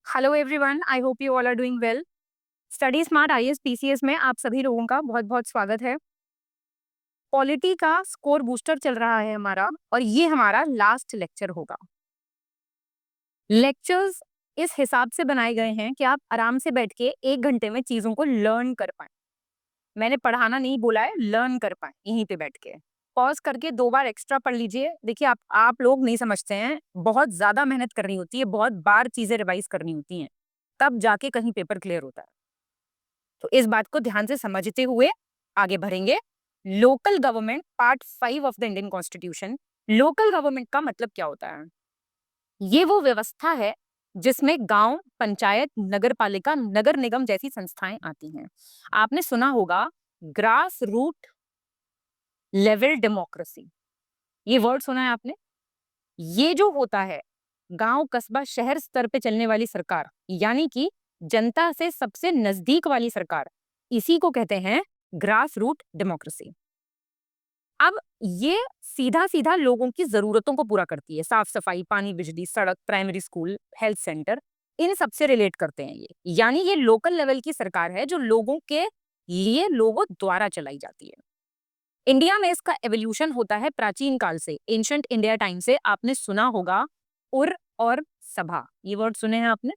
Hello everyone, I hope you all are doing well. Study smart IAS PCS में आप सभी लोगों का बहुत बहुत स्वागत है। पॉलिटी का स्कोर बूस्टर चल रहा है हमारा, और ये हमारा लास्ट लेक्चर होगा। लेक्चर्स इस हिसाब से बनाए गए हैं कि आप आराम से बैठ के 1 घंटे में चीजों को लर्न कर पाए। मैंने पढ़ाना नहीं बोला है, लर्न कर पाए यहीं पे बैठ के। पॉज करके 2 बार एक्स्ट्रा पढ़ लीजिए। देखिए, आप लोग नहीं समझते हैं, बहुत ज्यादा मेहनत करनी होती है, बहुत बार चीजें रिवाइज करनी होती हैं, तब जाके कहीं पेपर क्लियर होता है। तो इस बात को ध्यान से समझते हुए आगे बढ़ेंगे। Local government, part 5 of the Indian constitution. Local government का मतलब क्या होता है? ये वो व्यवस्था है जिसमें गांव, पंचायत, नगर पालिका, नगर निगम जैसी संस्थाएं आती हैं। आपने सुना होगा ग्रास रूट लेवल डेमोक्रेसी, ये वर्ड सुना है आपने? ये जो होता है गांव, कस्बा, शहर स्तर पे चलने वाली सरकार, यानी कि जनता से सबसे नजदीक वाली सरकार, इसी को कहते हैं ग्रास रूट डेमोक्रेसी। अब ये सीधा सीधा लोगों की जरूरतों को पूरा करती है। साफ सफाई, पानी, बिजली, सड़क, प्राइमरी स्कूल, हेल्थ सेंटर, इन सबसे रिलेट करते हैं ये। यानी ये लोकल लेवल की सरकार है जो लोगों के लिए, लोगों द्वारा चलाई जाती है। इंडिया में इसका एवोल्यूशन होता है प्राचीन काल से, एंशंट इंडिया टाइम से। आपने सुना होगा उर और सभा, ये वर्ड सुने हैं आपने?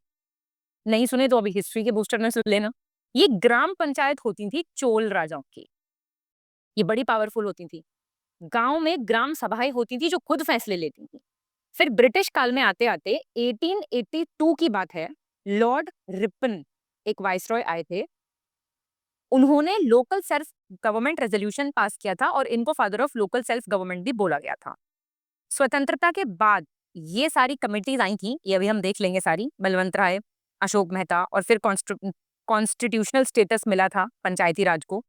नहीं सुने तो अभी हिस्ट्री के बूस्टर में सुन लेना। ये ग्राम पंचायत होती थी चोल राजाओं की, ये बड़ी पावरफुल होती थी। गांव में ग्राम सभाएं होती थी जो खुद फैसले लेती थी। फिर ब्रिटिश काल में आते आते 1882 की बात है, लॉर्ड रिपन एक वाइसरॉय आए थे। उन्होंने local self government resolution pass किया था और इनको father of local self government भी बोला गया था। स्वतंत्रता के बाद ये सारी कमिटीज आई थी, ये अभी हम देख लेंगे सारी। बलवंत राय, अशोक मेहता, और फिर कॉन्स्टिट्यूशनल स्टेटस मिला था पंचायती राज को।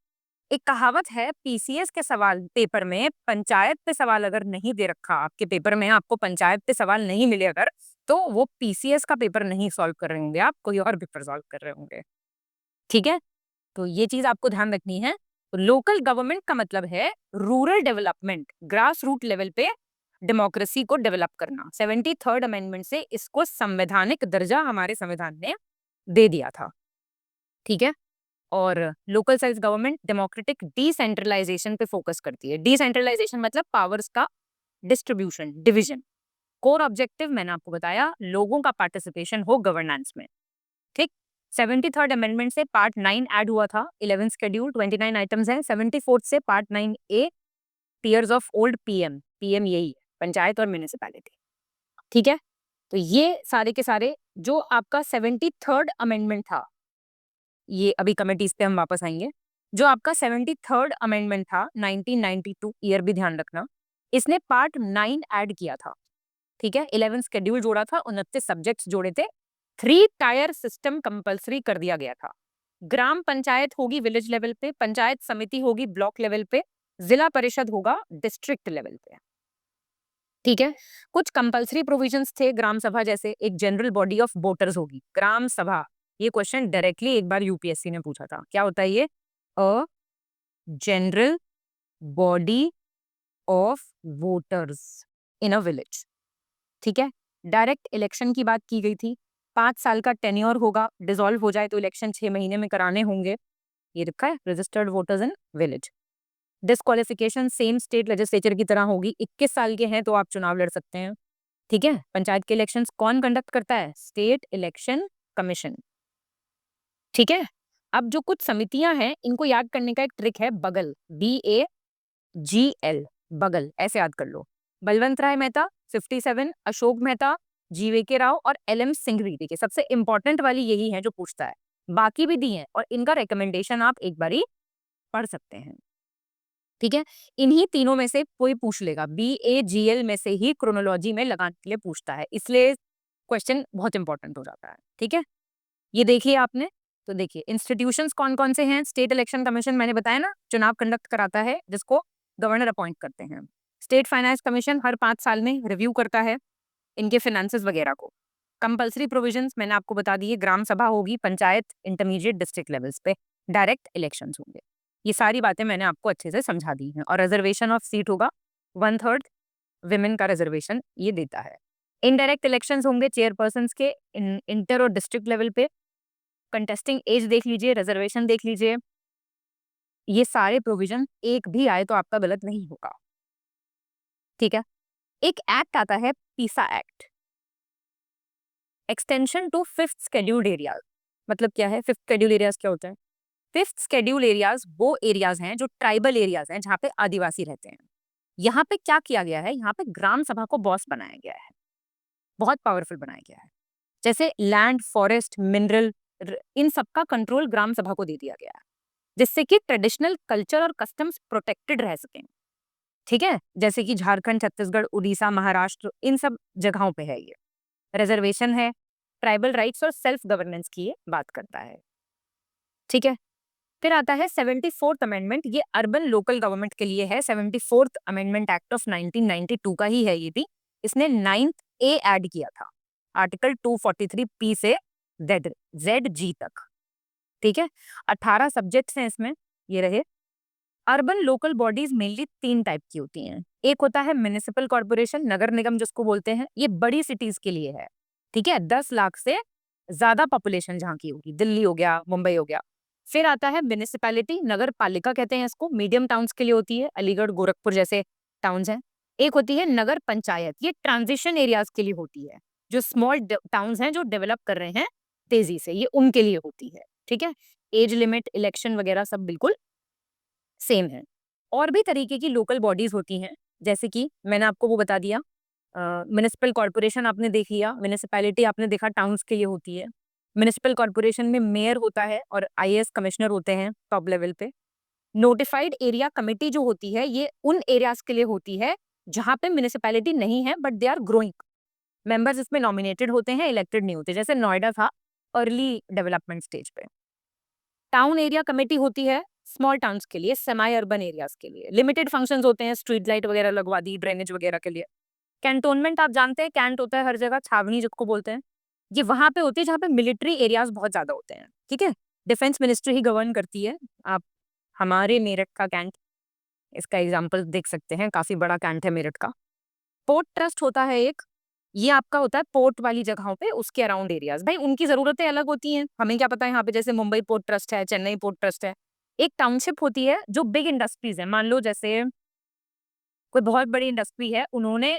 एक कहावत है पीसीएस के सवाल पेपर में, पंचायत पे सवाल अगर नहीं दे रखा आपके पेपर में, आपको पंचायत पे सवाल नहीं मिले अगर, तो वो पीसीएस का पेपर नहीं सॉल्व कर रहे होंगे, आप कोई और पेपर सॉल्व कर रहे होंगे। ठीक है, तो ये चीज आपको ध्यान रखनी है। तो लोकल गवर्नमेंट का मतलब है rural development, grass root level पे डेमोक्रेसी को डेवलप करना। 73rd अमेंडमेंट से इसको संवैधानिक दर्जा हमारे संविधान ने दे दिया था। ठीक है, और local self government democratic decentralisation पे फोकस करती है। डिसेंट्रलाइजेशन मतलब पावर्स का डिस्ट्रीब्यूशन, डिवीजन। कोर ऑब्जेक्टिव मैंने आपको बताया, लोगों का पार्टिसिपेशन हो गवर्नेंस में। ठीक, 73rd अमेंडमेंट से पार्ट 9 ऐड हुआ था। 11 शेड्यूल, 29 आइटम्स हैं। 74th से part 9A, tears of old PM, PM यही है, पंचायत और म्युनिसिपैलिटी। ठीक है, तो ये सारे के सारे जो आपका 73rd अमेंडमेंट था, ये अभी कमिटीज पे हम वापस आएंगे। जो आपका 73rd अमेंडमेंट था 1992, ईयर भी ध्यान रखना, इसने पार्ट 9 ऐड किया था। ठीक है, 11 शेड्यूल जोड़ा था, 29 सब्जेक्ट्स जोड़े थे, 3 टायर सिस्टम कंपलसरी कर दिया गया था। ग्राम पंचायत होगी विलेज लेवल पे, पंचायत समिति होगी ब्लॉक लेवल पे, जिला परिषद होगा डिस्ट्रिक्ट लेवल पे। ठीक है, कुछ कंपलसरी प्रोविजंस थे, ग्राम सभा जैसे। एक जनरल बॉडी ऑफ वोटर्स होगी ग्राम सभा। ये क्वेश्चन डायरेक्टली एक बार यूपीएससी ने पूछा था, क्या होता है ये? A general body of voters in a village. ठीक है, डायरेक्ट इलेक्शन की बात की गई थी। 5 साल का टेन्योर होगा, डिसॉल्व हो जाए तो इलेक्शन 6 महीने में कराने होंगे। ये लिखा है registered voters in village. Disqualification same state legislature की तरह होगी, 21 साल के हैं तो आप चुनाव लड़ सकते हैं। ठीक है, पंचायत के इलेक्शंस कौन कंडक्ट करता है? State election commission. ठीक है, अब जो कुछ समितियां हैं इनको याद करने का एक ट्रिक है, बगल, BAGL, बगल, ऐसे याद कर लो। बलवंत राय मेहता 57, अशोक मेहता, GVK राव और LM सिंघवी। देखिए, सबसे इंपॉर्टेंट वाली यही है जो पूछता है, बाकी भी दी है और इनका रिकमेंडेशन आप एक बारी पढ़ सकते हैं। ठीक है, इन्हीं तीनों में से कोई पूछ लेगा, BAGL में से ही क्रोनोलॉजी में लगाने के लिए पूछता है, इसलिए क्वेश्चन बहुत इंपॉर्टेंट हो जाता है। ठीक है, ये देखिए आपने, तो देखिए इंस्टीट्यूशंस कौन कौन से हैं। स्टेट इलेक्शन कमीशन मैंने बताया ना, चुनाव कंडक्ट कराता है, जिसको गवर्नर अपॉइंट करते हैं। स्टेट फाइनेंस कमीशन हर 5 साल में रिव्यू करता है इनके फिनेंसेस वगैरह को। कंपल्सरी प्रोविजंस मैंने आपको बता दिए, ग्राम सभा होगी, पंचायत, इंटरमीडिएट, डिस्ट्रिक्ट लेवल्स पे डायरेक्ट इलेक्शंस होंगे। ये सारी बातें मैंने आपको अच्छे से समझा दी हैं। और रिजर्वेशन ऑफ सीट होगा, 1/3 विमेन का रिजर्वेशन ये देता है। इनडायरेक्ट इलेक्शंस होंगे चेयरपर्सन के इंटर और डिस्ट्रिक्ट लेवल पे। कंटेस्टिंग एज देख लीजिए, रिजर्वेशन देख लीजिए, ये सारे प्रोविजन एक भी आए तो आपका गलत नहीं होगा। ठीक है। एक एक्ट आता है PESA act, extension to fifth scheduled areas. मतलब क्या है फिफ्थ शेड्यूल एरियाज, क्या होता है? फिफ्थ शेड्यूल एरियाज वो एरियाज हैं जो ट्राइबल एरियाज हैं, जहाँ पे आदिवासी रहते हैं। यहाँ पे क्या किया गया है, यहाँ पे ग्राम सभा को बॉस बनाया गया है, बहुत पावरफुल बनाया गया है। जैसे लैंड, फॉरेस्ट, मिनरल, इन सबका कंट्रोल ग्राम सभा को दे दिया गया है, जिससे कि ट्रेडिशनल कल्चर और कस्टम्स प्रोटेक्टेड रह सकें। ठीक है, जैसे कि झारखंड, छत्तीसगढ़, उड़ीसा, महाराष्ट्र, इन सब जगहों पे है ये। रिजर्वेशन है, ट्राइबल राइट्स और सेल्फ गवर्नेंस की ये बात करता है। ठीक है। फिर आता है 74th अमेंडमेंट, ये अर्बन लोकल गवर्नमेंट के लिए है। 74th अमेंडमेंट एक्ट ऑफ 1992 का ही है ये भी। इसने 9th ए ऐड किया था आर्टिकल 243 पी से जेड जी तक। ठीक है। 18 सब्जेक्ट्स हैं इसमें, ये रहे। Urban local bodies mainly 3 type की होती हैं। एक होता है म्युनिसिपल कॉर्पोरेशन, नगर निगम जिसको बोलते हैं, ये बड़ी सिटीज के लिए है। ठीक है, 10 लाख से ज्यादा पॉपुलेशन जहाँ की होगी, दिल्ली हो गया, मुंबई हो गया। फिर आता है म्युनिसिपैलिटी, नगर पालिका कहते हैं इसको, मीडियम टाउन्स के लिए होती है, अलीगढ़, गोरखपुर जैसे टाउन्स हैं। एक होती है नगर पंचायत, ये ट्रांजिशन एरियाज के लिए होती है, जो स्मॉल टाउन्स हैं जो डेवलप कर रहे हैं तेजी से, ये उनके लिए होती है। ठीक है। एज लिमिट, इलेक्शन वगैरह सब बिल्कुल सेम है। और भी तरीके की लोकल बॉडीज होती हैं, जैसे कि मैंने आपको वो बता दिया, म्युनिसिपल कॉर्पोरेशन आपने देख लिया, म्युनिसिपैलिटी आपने देखा टाउन्स के लिए होती है। म्युनिसिपल कॉर्पोरेशन में मेयर होता है और आईएएस कमिश्नर होते हैं टॉप लेवल पे। नोटिफाइड एरिया कमेटी जो होती है, ये उन एरियाज के लिए होती है जहां पे म्युनिसिपैलिटी नहीं है but they are growing. Members इसमें नॉमिनेटेड होते हैं, इलेक्टेड नहीं होते, जैसे नोएडा था अर्ली डेवलपमेंट स्टेज पे। टाउन एरिया कमेटी होती है स्मॉल टाउन्स के लिए, सेमी अर्बन एरियाज के लिए। लिमिटेड फंक्शंस होते हैं, स्ट्रीट लाइट वगैरह लगवा दी, ड्रेनेज वगैरह के लिए। कैंटोनमेंट आप जानते हैं, कैंट होता है हर जगह, छावनी जिसको बोलते हैं, ये वहां पे होती है जहाँ पे मिलिट्री एरियाज बहुत ज्यादा होते हैं। ठीक है। डिफेंस मिनिस्ट्री ही गवर्न करती है। आप हमारे मेरठ का कैंट, इसका एग्जाम्पल देख सकते हैं, काफी बड़ा कैंट है मेरठ का। पोर्ट ट्रस्ट होता है एक, ये आपका होता है पोर्ट वाली जगहों पे, उसके अराउंड एरियाज। भाई उनकी जरूरतें अलग होती हैं, हमें क्या पता है यहाँ पे, जैसे मुंबई पोर्ट ट्रस्ट है, चेन्नई पोर्ट ट्रस्ट है। एक टाउनशिप होती है जो बिग इंडस्ट्रीज है, मान लो जैसे कोई बहुत बड़ी इंडस्ट्री है, उन्होंने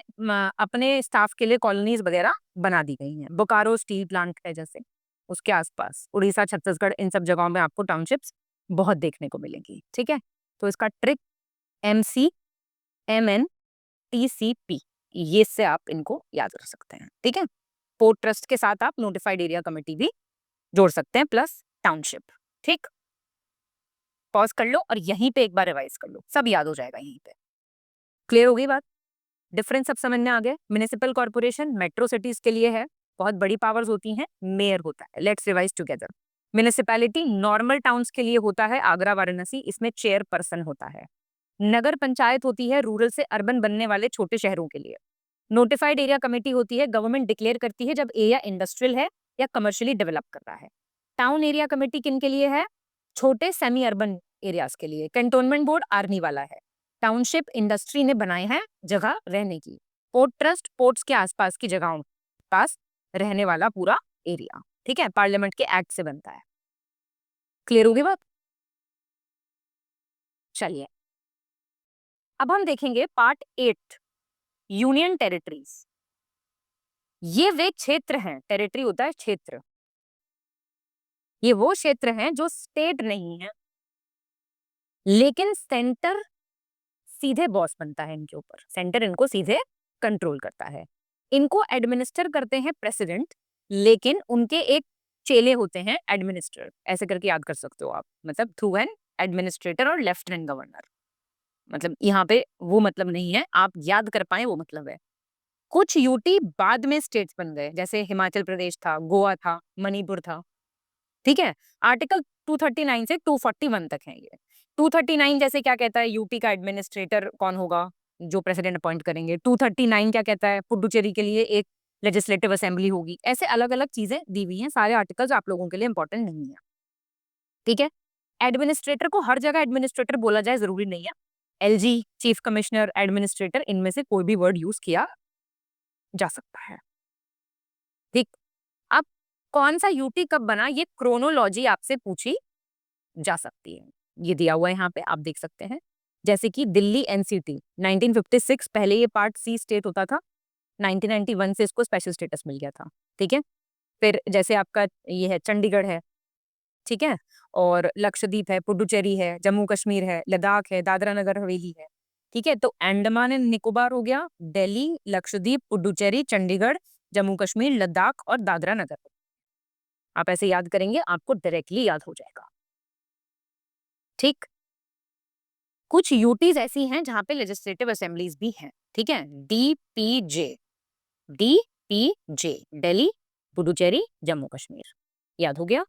अपने स्टाफ के लिए कॉलोनीज वगैरह बना दी गई हैं। बोकारो स्टील प्लांट है जैसे, उसके आसपास उड़ीसा, छत्तीसगढ़, इन सब जगहों में आपको टाउनशिप्स बहुत देखने को मिलेंगी। ठीक है। तो इसका ट्रिक MCMNTCP, ये से आप इनको याद रख सकते हैं। ठीक है। पोर्ट ट्रस्ट के साथ आप नोटिफाइड एरिया कमेटी भी जोड़ सकते हैं, प्लस टाउनशिप। ठीक, पॉज कर लो और यहीं पे एक बार रिवाइज कर लो, सब याद हो जाएगा यहीं पे। क्लियर हो गई बात? डिफरेंस सब समझ में आ गया। म्युनिसिपल कॉर्पोरेशन मेट्रो सिटीज के लिए है, बहुत बड़ी पावर्स होती हैं, मेयर होता है। Let's revise together. Municipality normal towns के लिए होता है, आगरा, वाराणसी, इसमें चेयरपर्सन होता है। नगर पंचायत होती है रूरल से अर्बन बनने वाले छोटे शहरों के लिए। नोटिफाइड एरिया कमेटी होती है, गवर्नमेंट डिक्लेयर करती है जब एरिया इंडस्ट्रियल है या कमर्शियली डेवलप कर रहा है। टाउन एरिया कमेटी किन के लिए है? छोटे सेमी अर्बन एरियाज के लिए। कैंटोनमेंट बोर्ड आर्मी वाला है। टाउनशिप इंडस्ट्री ने बनाए हैं जगह रहने की। पोर्ट ट्रस्ट पोर्ट्स के आसपास की जगहों पास रहने वाला पूरा एरिया। ठीक है, पार्लियामेंट के एक्ट से बनता है। क्लियर होगी बात? चलिए अब हम देखेंगे पार्ट 8, यूनियन टेरिटरीज। ये वे क्षेत्र हैं, टेरिटरी होता है क्षेत्र, ये वो क्षेत्र हैं जो स्टेट नहीं है लेकिन सेंटर सीधे बॉस बनता है इनके ऊपर, सेंटर इनको सीधे कंट्रोल करता है। इनको एडमिनिस्टर करते हैं प्रेसिडेंट, लेकिन उनके एक चेले होते हैं एडमिनिस्ट्रेटर, ऐसे करके याद कर सकते हो आप, मतलब थ्रू एन एडमिनिस्ट्रेटर और लेफ्टिनेंट गवर्नर। मतलब यहाँ पे वो मतलब नहीं है, आप याद कर पाए वो मतलब है। कुछ यूटी बाद में स्टेट्स बन गए, जैसे हिमाचल प्रदेश था, गोवा था, मणिपुर था। ठीक है। आर्टिकल 239 से 241 तक है ये। 239 जैसे क्या कहता है, यूटी का एडमिनिस्ट्रेटर कौन होगा, जो प्रेसिडेंट अपॉइंट करेंगे। 239 क्या कहता है, पुडुचेरी के लिए एक लेजिस्लेटिव असेंबली होगी। ऐसे अलग अलग चीजें दी हुई हैं, सारे आर्टिकल्स आप लोगों के लिए इंपॉर्टेंट नहीं है। ठीक है। एडमिनिस्ट्रेटर को हर जगह एडमिनिस्ट्रेटर बोला जाए जरूरी नहीं है। एलजी, चीफ कमिश्नर, एडमिनिस्ट्रेटर, इनमें से कोई भी वर्ड यूज किया जा सकता है। ठीक। अब कौन सा यूटी कब बना, ये क्रोनोलॉजी आपसे पूछी जा सकती है। ये दिया हुआ है यहाँ पे, आप देख सकते हैं। जैसे कि दिल्ली एनसीटी 1956 पहले ये पार्ट सी स्टेट होता था, 1991 से इसको स्पेशल स्टेटस मिल गया था। ठीक है। फिर जैसे आपका ये है चंडीगढ़ है, ठीक है, और लक्षद्वीप है, पुडुचेरी है, जम्मू कश्मीर है, लद्दाख है, दादरा नगर हवेली है। ठीक है, तो अंडमान एंड निकोबार हो गया, दिल्ली, लक्षद्वीप, पुडुचेरी, चंडीगढ़, जम्मू कश्मीर, लद्दाख और दादरा नगर। आप ऐसे याद करेंगे, आपको डायरेक्टली याद हो जाएगा। ठीक। कुछ यूटीज ऐसी हैं जहां पे लेजिस्लेटिव असेंबलीज भी हैं। ठीक है, डीपीजे, डीपीजे, दिल्ली, पुडुचेरी, जम्मू कश्मीर। याद हो गया।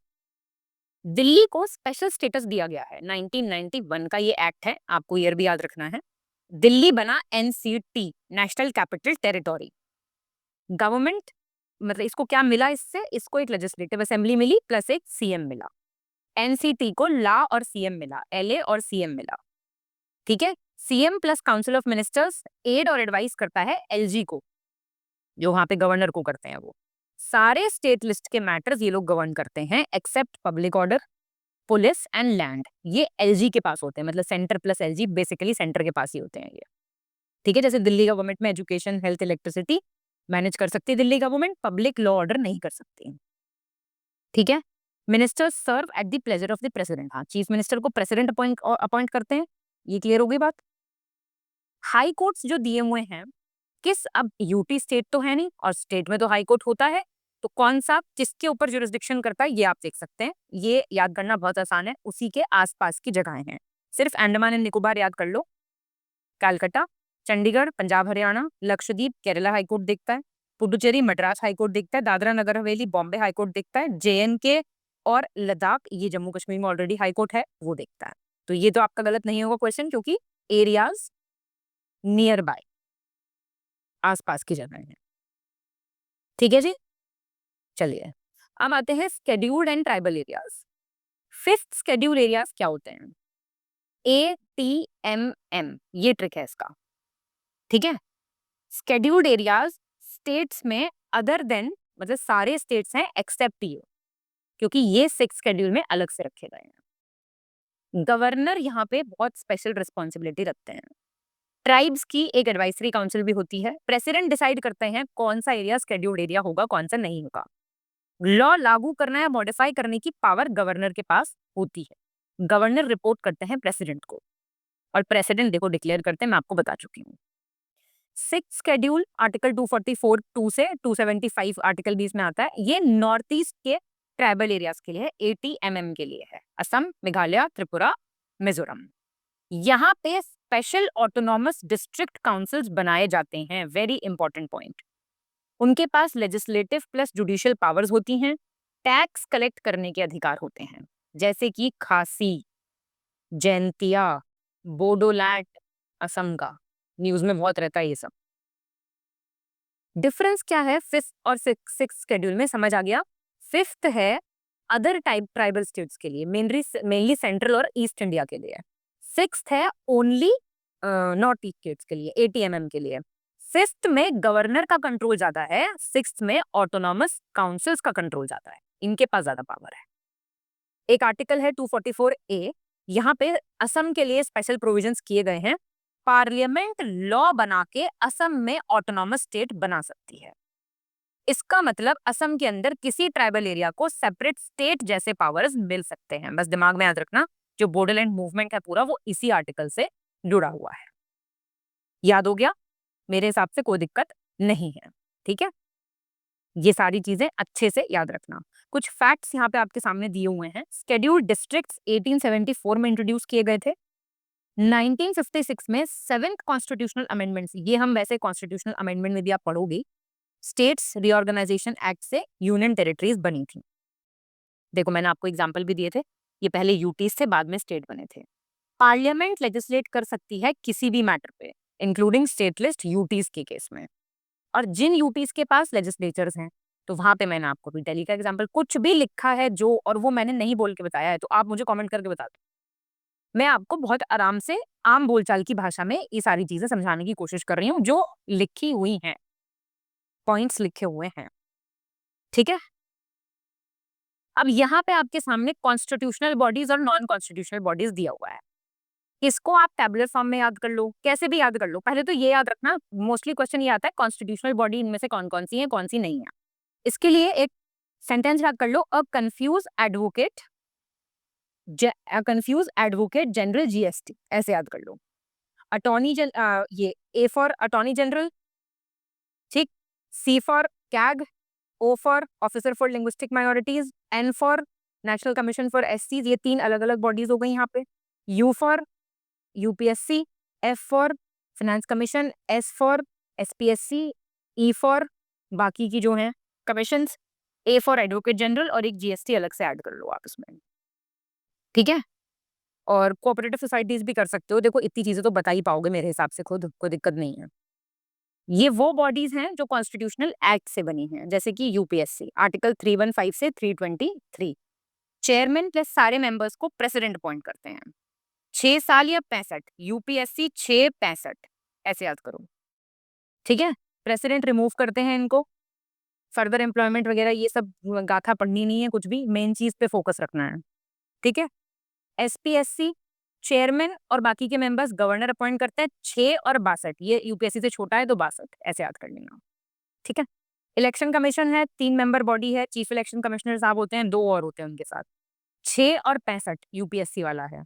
दिल्ली को स्पेशल स्टेटस दिया गया है, 1991 का ये एक्ट है, आपको ईयर भी याद रखना है। दिल्ली बना NCT, national capital territory. Government मतलब इसको क्या मिला इससे, इसको एक लेजिस्लेटिव असेंबली मिली प्लस एक सीएम मिला। एनसीटी को ला और सीएम मिला, एलए और सीएम मिला। ठीक है, CM plus council of ministers aid और एडवाइस करता है एलजी को, जो वहां पे गवर्नर को करते हैं वो। सारे स्टेट लिस्ट के मैटर्स ये लोग गवर्न करते हैं except public order, police and land. ये एलजी के पास होते हैं, मतलब centre plus LG basically centre के पास ही होते हैं ये। ठीक है, जैसे दिल्ली गवर्नमेंट में एजुकेशन, हेल्थ, इलेक्ट्रिसिटी मैनेज कर सकती है Delhi government, public law order नहीं कर सकती। ठीक है, ministers serve at the pleasure of the president. हाँ, चीफ मिनिस्टर को प्रेसिडेंट अपॉइंट करते हैं। ये क्लियर हो गई बात। हाई कोर्ट्स जो दिए हुए हैं, किस, अब यूटी स्टेट तो है नहीं और स्टेट में तो हाई कोर्ट होता है, तो कौन सा किसके ऊपर जुरिस्डिक्शन करता है ये आप देख सकते हैं। ये याद करना बहुत आसान है, उसी के आसपास की जगहें हैं। सिर्फ अंडमान एंड निकोबार याद कर लो, कलकत्ता, चंडीगढ़, पंजाब हरियाणा, लक्षद्वीप केरला हाईकोर्ट देखता है, पुडुचेरी मद्रास हाईकोर्ट देखता है, दादरा नगर हवेली बॉम्बे हाईकोर्ट देखता है, जेएनके और लद्दाख ये जम्मू कश्मीर में ऑलरेडी हाईकोर्ट है वो देखता है। तो ये तो आपका गलत नहीं होगा क्वेश्चन, क्योंकि एरियाज नियर बाय, आसपास की जगह है। ठीक है जी, चलिए अब आते हैं scheduled and tribal areas. Fifth schedule areas क्या होते हैं, ATMM, ये ट्रिक है इसका। ठीक है, स्केड्यूल्ड एरियाज स्टेट्स में अदर देन, मतलब सारे स्टेट्स हैं एक्सेप्ट ये, क्योंकि ये सिक्स शेड्यूल में अलग से रखे गए हैं। गवर्नर यहाँ पे बहुत स्पेशल रिस्पॉन्सिबिलिटी रखते हैं। ट्राइब्स की एक एडवाइजरी काउंसिल भी होती है। प्रेसिडेंट डिसाइड करते हैं कौन सा एरिया स्केड्यूल्ड एरिया होगा, कौन सा नहीं होगा। लॉ लागू करना या मॉडिफाई करने की पावर गवर्नर के पास होती है। गवर्नर रिपोर्ट करते हैं प्रेसिडेंट को, और प्रेसिडेंट देखो डिक्लेयर करते हैं, मैं आपको बता चुकी हूँ। सिक्स शेड्यूल आर्टिकल 244 2 से 275 आर्टिकल 20 में आता है। ये नॉर्थ ईस्ट के ट्राइबल एरियाज के लिए है, ATMM के लिए है, असम, मेघालय, त्रिपुरा, मिजोरम। यहाँ पे स्पेशल ऑटोनॉमस डिस्ट्रिक्ट काउंसिल्स बनाए जाते हैं, वेरी इंपॉर्टेंट पॉइंट। उनके पास लेजिस्लेटिव प्लस जुडिशियल पावर्स होती हैं। टैक्स कलेक्ट करने के अधिकार होते हैं, जैसे कि खासी, जैंतिया, बोडोलैंड, असम का, न्यूज में बहुत रहता है ये सब। डिफरेंस क्या है फिफ्थ और सिक्स शेड्यूल में, समझ आ गया। फिफ्थ है अदर टाइप ट्राइबल स्टेट्स के लिए, मेनली सेंट्रल और ईस्ट इंडिया के लिए। सिक्स्थ है ओनली नॉर्थ ईस्ट स्टेट्स के लिए, ATMM के लिए। फिफ्थ में गवर्नर का कंट्रोल ज्यादा है, सिक्स्थ में ऑटोनॉमस काउंसिल्स का कंट्रोल ज्यादा है, इनके पास ज्यादा पावर है। एक आर्टिकल है 244A, यहाँ पे असम के लिए स्पेशल प्रोविजंस किए गए हैं। पार्लियामेंट लॉ बना के असम में ऑटोनॉमस स्टेट बना सकती है। इसका मतलब असम के अंदर किसी ट्राइबल एरिया को सेपरेट स्टेट जैसे पावर्स मिल सकते हैं। बस दिमाग में याद रखना, जो बॉर्डरलैंड मूवमेंट है पूरा वो इसी आर्टिकल से जुड़ा हुआ है। याद हो गया, मेरे हिसाब से कोई दिक्कत नहीं है। ठीक है, ये सारी चीजें अच्छे से याद रखना। कुछ फैक्ट्स यहाँ पे आपके सामने दिए हुए हैं। शेड्यूल्ड डिस्ट्रिक्ट्स 1874 में इंट्रोड्यूस किए गए थे। 1956 में सेवेंथ कॉन्स्टिट्यूशनल अमेंडमेंट, ये हम वैसे कॉन्स्टिट्यूशनल अमेंडमेंट में भी आप पढ़ोगे, स्टेट्स रीऑर्गेनाइजेशन एक्ट से यूनियन टेरिटरीज बनी थी। देखो मैंने आपको एग्जांपल भी दिए थे, ये पहले यूटीज थे, बाद में स्टेट बने थे। पार्लियामेंट लेजिस्लेट कर सकती है किसी भी मैटर पे, इंक्लूडिंग स्टेट लिस्ट यूटीज के केस में। और जिन यूटीज के पास लेजिस्लेचर्स हैं, तो वहां पे मैंने आपको दिल्ली का एग्जांपल, कुछ भी लिखा है जो और वो मैंने नहीं बोल के बताया है, तो आप मुझे कमेंट करके बता दो। मैं आपको बहुत आराम से आम बोलचाल की भाषा में ये सारी चीजें समझाने की कोशिश कर रही हूँ, जो लिखी हुई हैं, पॉइंट्स लिखे हुए हैं। ठीक है। अब यहाँ पे आपके सामने कॉन्स्टिट्यूशनल बॉडीज और नॉन कॉन्स्टिट्यूशनल बॉडीज दिया हुआ है। इसको आप टैबुलर फॉर्म में याद कर लो, कैसे भी याद कर लो। पहले तो ये याद रखना, मोस्टली क्वेश्चन ये आता है कॉन्स्टिट्यूशनल बॉडी इनमें से कौन कौन सी है, कौन सी नहीं है। इसके लिए एक सेंटेंस याद कर लो, कंफ्यूज एडवोकेट जनरल जीएसटी, ऐसे याद कर लो। ये ए फॉर अटॉर्नी जनरल, ठीक, C for CAG, O for officer for linguistic minorities, N for national commission for एससीज, ये 3 अलग अलग बॉडीज हो गई यहाँ पे। U for UPSC, F for finance commission, S for SPSC, E for बाकी की जो हैं commissions, A for advocate general, और एक जीएसटी अलग से ऐड कर लो आप इसमें, ठीक है। और कोऑपरेटिव सोसाइटीज भी कर सकते हो। देखो इतनी चीजें तो बता ही पाओगे मेरे हिसाब से खुद, कोई दिक्कत नहीं है। ये वो बॉडीज हैं जो कॉन्स्टिट्यूशनल एक्ट से बनी हैं, जैसे कि यूपीएससी आर्टिकल 315 से 323, चेयरमैन प्लस सारे मेंबर्स को प्रेसिडेंट अपॉइंट करते हैं। 6 साल या 65, यूपीएससी 6-65, ऐसे याद करो, ठीक है। प्रेसिडेंट रिमूव करते हैं इनको, फर्दर एम्प्लॉयमेंट वगैरह ये सब गाथा पढ़नी नहीं है, कुछ भी मेन चीज पे फोकस रखना है, ठीक है। एसपीएससी चेयरमैन और बाकी के मेंबर्स गवर्नर अपॉइंट करते हैं, 6 और 62, ये यूपीएससी से छोटा है तो 62, ऐसे याद कर लेना, ठीक है। इलेक्शन कमीशन है, 3 मेंबर बॉडी है, चीफ इलेक्शन कमिश्नर साहब होते हैं, 2 और होते हैं उनके साथ। 6 और 65 यूपीएससी वाला है।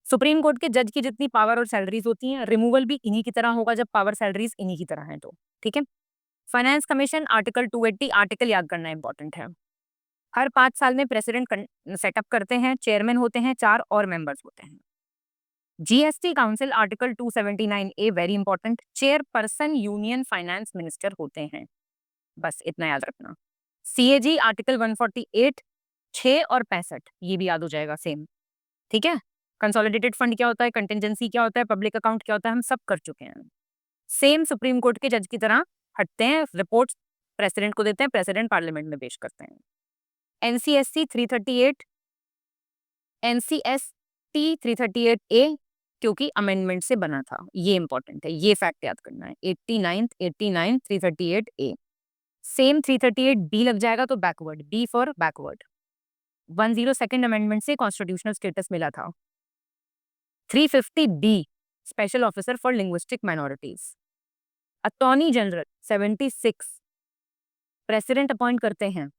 सुप्रीम कोर्ट के जज की जितनी पावर और सैलरीज होती हैं, रिमूवल भी इन्हीं की तरह होगा जब पावर सैलरीज इन्हीं की तरह है तो, ठीक है। फाइनेंस कमीशन आर्टिकल 280, आर्टिकल याद करना इंपॉर्टेंट है। हर 5 साल में प्रेसिडेंट सेटअप करते हैं, चेयरमैन होते हैं 4 और मेंबर्स होते हैं। GST council article 279A, very important, chairperson union finance minister होते हैं, बस इतना याद रखना। सीएजी आर्टिकल 148, 6 और 65, ये भी याद हो जाएगा सेम, ठीक है। कंसोलिडेटेड फंड क्या होता है, कंटिजेंसी क्या होता है, पब्लिक अकाउंट क्या होता है, हम सब कर चुके हैं। सेम सुप्रीम कोर्ट के जज की तरह हटते हैं, रिपोर्ट्स प्रेसिडेंट को देते हैं, प्रेसिडेंट पार्लियामेंट में पेश करते हैं। एनसीएससी 338, एनसीएसटी 338A, क्योंकि अमेंडमेंट से बना था, ये इंपॉर्टेंट है, ये फैक्ट याद करना है। 89 338A, सेम 338B लग जाएगा तो backward, B for backward. 102nd amendment से कॉन्स्टिट्यूशनल स्टेटस मिला था। 350B, special officer for linguistic minorities. Attorney general 76, president appoint करते हैं,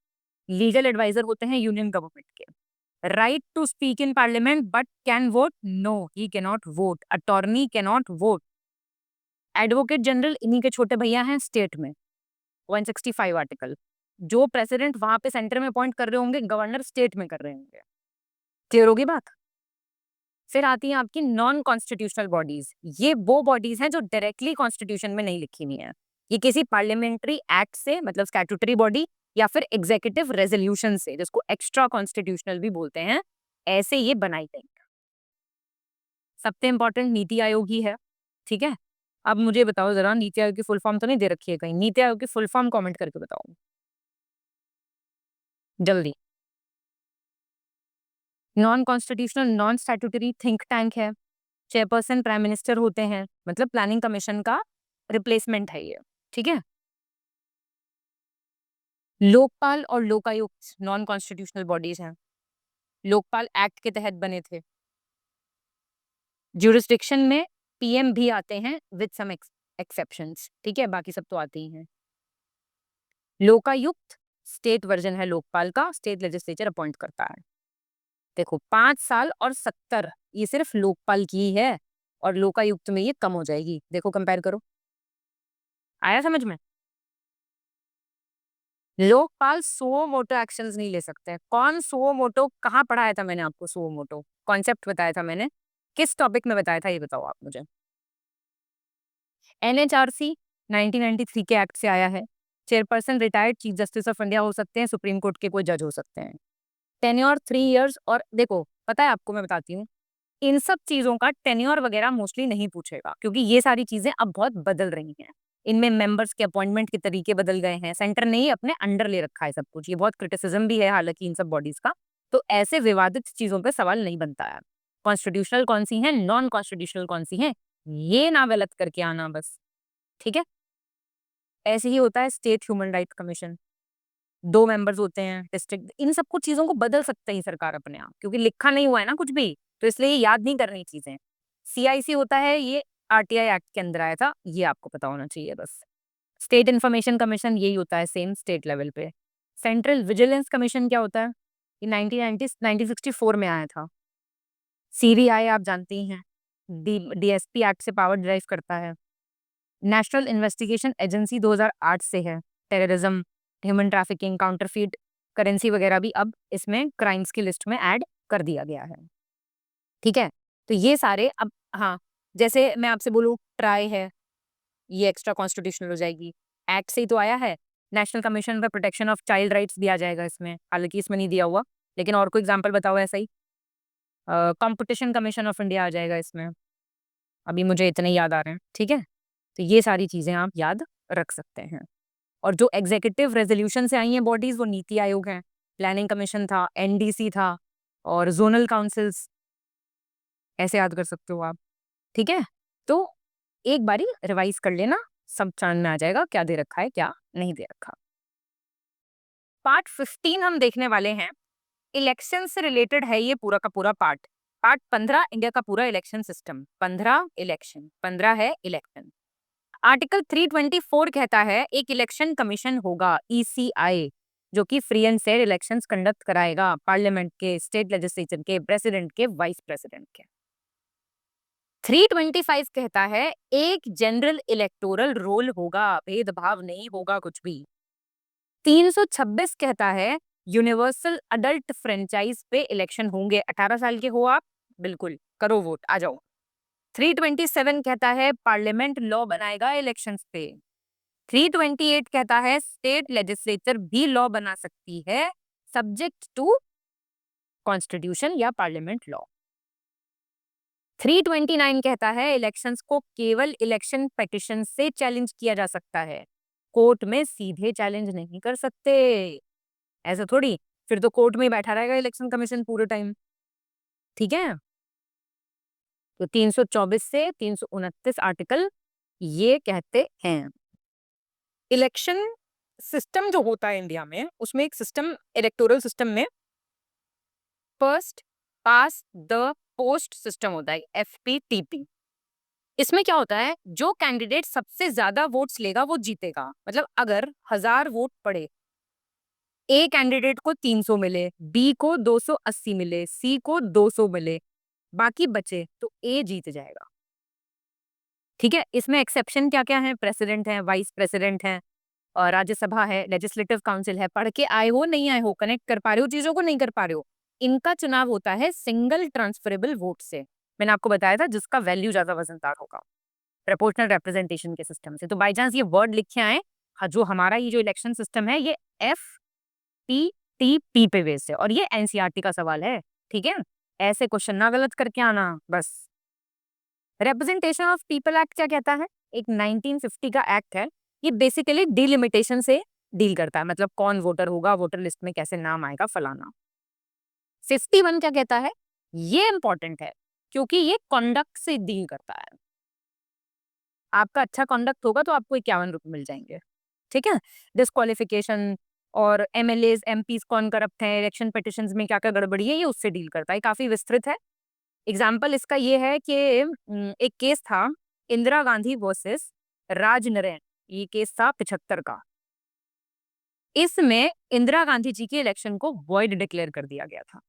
लीगल एडवाइजर होते हैं यूनियन गवर्नमेंट के। Right to speak in parliament but can vote, no he can not vote, attorney can not vote. Advocate general इन्हीं के छोटे भैया हैं स्टेट में, 165 आर्टिकल। जो प्रेसिडेंट वहां पे सेंटर में अपॉइंट कर रहे होंगे, गवर्नर स्टेट में कर रहे होंगे। क्लियर होगी बात। फिर आती है आपकी नॉन कॉन्स्टिट्यूशनल बॉडीज। ये वो बॉडीज हैं जो डायरेक्टली कॉन्स्टिट्यूशन में नहीं लिखी हुई हैं, ये किसी पार्लियामेंट्री एक्ट से, मतलब स्टैट्यूटरी बॉडी, या फिर एग्जीक्यूटिव रेजोल्यूशन से, जिसको एक्स्ट्रा कॉन्स्टिट्यूशनल भी बोलते हैं, ऐसे ये बनाई गई। सबसे इंपॉर्टेंट नीति आयोग ही है, ठीक है। अब मुझे बताओ जरा, नीति आयोग की फुल फॉर्म तो नहीं दे रखी है कहीं, नीति आयोग की फुल फॉर्म कमेंट करके बताओ जल्दी। Non constitutional non statutory think tank है, चेयरपर्सन प्राइम मिनिस्टर होते हैं, मतलब प्लानिंग कमीशन का रिप्लेसमेंट है ये, ठीक है। लोकपाल और लोकायुक्त नॉन कॉन्स्टिट्यूशनल बॉडीज हैं, लोकपाल एक्ट के तहत बने थे। ज्यूरिस्डिक्शन में पीएम भी आते हैं विद सम एक्सेप्शंस, ठीक है, बाकी सब तो आते ही हैं। लोकायुक्त स्टेट वर्जन है लोकपाल का, स्टेट लेजिस्लेचर अपॉइंट करता है। देखो 5 साल और 70, ये सिर्फ लोकपाल की ही है, और लोकायुक्त में ये कम हो जाएगी, देखो कंपेयर करो, आया समझ में। लोकपाल सो मोटो एक्शंस नहीं ले सकते। कौन सो मोटो, कहाँ पढ़ाया था मैंने आपको सो मोटो कॉन्सेप्ट बताया था मैंने, किस टॉपिक में बताया था, ये बताओ आप मुझे। एनएचआरसी 1993 के एक्ट से आया है। Chairperson retired chief justice of India हो सकते हैं, सुप्रीम कोर्ट के कोई जज हो सकते हैं। टेन्योर 3 इयर्स, और देखो पता है आपको, मैं बताती हूँ, इन सब चीजों का टेन्योर वगैरह मोस्टली नहीं पूछेगा, क्योंकि ये सारी चीजें अब बहुत बदल रही हैं। इनमें मेंबर्स के अपॉइंटमेंट के तरीके बदल गए हैं, सेंटर ने ही अपने अंडर ले रखा है सब कुछ, ये बहुत क्रिटिसिज्म भी है हालांकि इन सब बॉडीज का। तो ऐसे विवादित चीजों पे सवाल नहीं बनता है, कॉन्स्टिट्यूशनल कौन सी है, नॉन कॉन्स्टिट्यूशनल कौन सी है, ये ना गलत करके आना बस, ठीक है। ऐसे ही होता है state human right commission, 2 members होते हैं डिस्ट्रिक्ट, इन सब कुछ चीज़ों को बदल सकते हैं सरकार अपने आप, क्योंकि लिखा नहीं हुआ है ना कुछ भी, तो इसलिए ये याद नहीं करनी चीज़ें। सीआईसी होता है, ये आरटीआई एक्ट के अंदर आया था, ये आपको पता होना चाहिए बस। स्टेट इन्फॉर्मेशन कमीशन यही होता है सेम स्टेट लेवल पे। सेंट्रल विजिलेंस कमीशन क्या होता है? ये 1964 में आया था। सीबीआई आप जानती ही हैं, डीएसपी एक्ट से पावर डिराइव करता है। नेशनल इन्वेस्टिगेशन एजेंसी 2008 से है। Terrorism, human trafficking, counterfeit currency वगैरह भी अब इसमें क्राइम्स की लिस्ट में ऐड कर दिया गया है। ठीक है? तो ये सारे अब, हाँ, जैसे मैं आपसे बोलूँ ट्राई है, ये एक्स्ट्रा कॉन्स्टिट्यूशनल हो जाएगी। एक्ट से ही तो आया है। National commission for protection of child rights दिया जाएगा इसमें, हालाँकि इसमें नहीं दिया हुआ, लेकिन और कोई एग्जांपल बताओ ऐसा ही। कॉम्पिटिशन कमीशन ऑफ इंडिया आ जाएगा इसमें। अभी मुझे इतने याद आ रहे हैं, ठीक है? तो ये सारी चीज़ें आप याद रख सकते हैं। और जो एग्ज़ीक्यूटिव रेज़ोल्यूशन से आई हैं बॉडीज़, वो नीति आयोग हैं, प्लानिंग कमीशन था, एनडीसी था और ज़ोनल काउंसिल्स, ऐसे याद कर सकते हो आप, ठीक है? तो एक बारी रिवाइज़ कर लेना, सब समझ में आ जाएगा क्या दे रखा है, क्या नहीं दे रखा। पार्ट 15 हम देखने वाले हैं, इलेक्शन से रिलेटेड है ये पूरा का पूरा पार्ट। पार्ट 15 इंडिया का पूरा इलेक्शन सिस्टम, 15 इलेक्शन, 15 है इलेक्शन। आर्टिकल 324 कहता है एक इलेक्शन कमीशन होगा, ईसीआई, जो कि free and fair elections conduct कराएगा, पार्लियामेंट के, स्टेट लेजिस्लेचर के, प्रेसिडेंट के, वाइस प्रेसिडेंट के। 325 कहता है एक जनरल इलेक्टोरल रोल होगा, भेदभाव नहीं होगा कुछ भी। 326 कहता है यूनिवर्सल अडल्ट फ्रेंचाइज पे इलेक्शन होंगे, 18 साल के हो आप, बिल्कुल करो वोट, आ जाओ। 327 कहता है पार्लियामेंट लॉ बनाएगा इलेक्शंस पे। 328 कहता है स्टेट लेजिस्लेचर भी लॉ बना सकती है, सब्जेक्ट टू कॉन्स्टिट्यूशन या पार्लियामेंट लॉ। 329 कहता है इलेक्शंस को केवल इलेक्शन पिटीशन से चैलेंज किया जा सकता है, कोर्ट में सीधे चैलेंज नहीं कर सकते। ऐसा थोड़ी, फिर तो कोर्ट में ही बैठा रहेगा इलेक्शन कमीशन पूरे टाइम, ठीक है? तो 324 से 329 आर्टिकल ये कहते हैं। इलेक्शन सिस्टम जो होता है इंडिया में, उसमें एक सिस्टम, इलेक्टोरल सिस्टम में first pass the post system होता है, एफपीटीपी। इसमें क्या होता है, जो कैंडिडेट सबसे ज्यादा वोट्स लेगा वो जीतेगा। मतलब अगर 1000 वोट पड़े, ए कैंडिडेट को 300 मिले, बी को 280 मिले, सी को 200 मिले, बाकी बचे तो ए जीत जाएगा। ठीक है? इसमें एक्सेप्शन क्या क्या है? प्रेसिडेंट है, वाइस प्रेसिडेंट है, और राज्यसभा है, लेजिस्लेटिव काउंसिल है। पढ़ के आए हो, नहीं आए हो, कनेक्ट कर पा रहे हो चीजों को, नहीं कर पा रहे हो, इनका चुनाव होता है सिंगल ट्रांसफरेबल वोट से। मैंने आपको बताया था जिसका वैल्यू ज्यादा वजनदार होगा, प्रोपोर्शनल रिप्रेजेंटेशन के सिस्टम से। तो बाई चांस ये वर्ड लिखे आए, हाँ, जो हमारा ये जो इलेक्शन सिस्टम है ये एफ पी टी पी पे बेस्ड है, और ये एनसीईआरटी का सवाल है, ठीक है? ऐसे क्वेश्चन ना गलत करके आना बस। रिप्रेजेंटेशन ऑफ पीपल एक्ट क्या कहता है? एक 1950 का एक्ट है, ये बेसिकली डिलिमिटेशन से डील करता है, मतलब कौन वोटर होगा, वोटर लिस्ट में कैसे नाम आएगा, फलाना। 51 क्या कहता है? ये इंपॉर्टेंट है क्योंकि ये कॉन्डक्ट से डील करता है। आपका अच्छा कॉन्डक्ट होगा तो आपको 51 रुपए मिल जाएंगे, ठीक है? डिस्क्वालिफिकेशन और एमएलए एमपीज कौन करप्ट है, इलेक्शन पिटिशंस में क्या क्या गड़बड़ी है, ये उससे डील करता है, काफी विस्तृत है। एग्जाम्पल इसका ये है कि एक केस था इंदिरा गांधी वर्सेस राजनारायण, ये केस था 75 का। इसमें इंदिरा गांधी जी के इलेक्शन को वॉइड डिक्लेयर कर दिया गया था,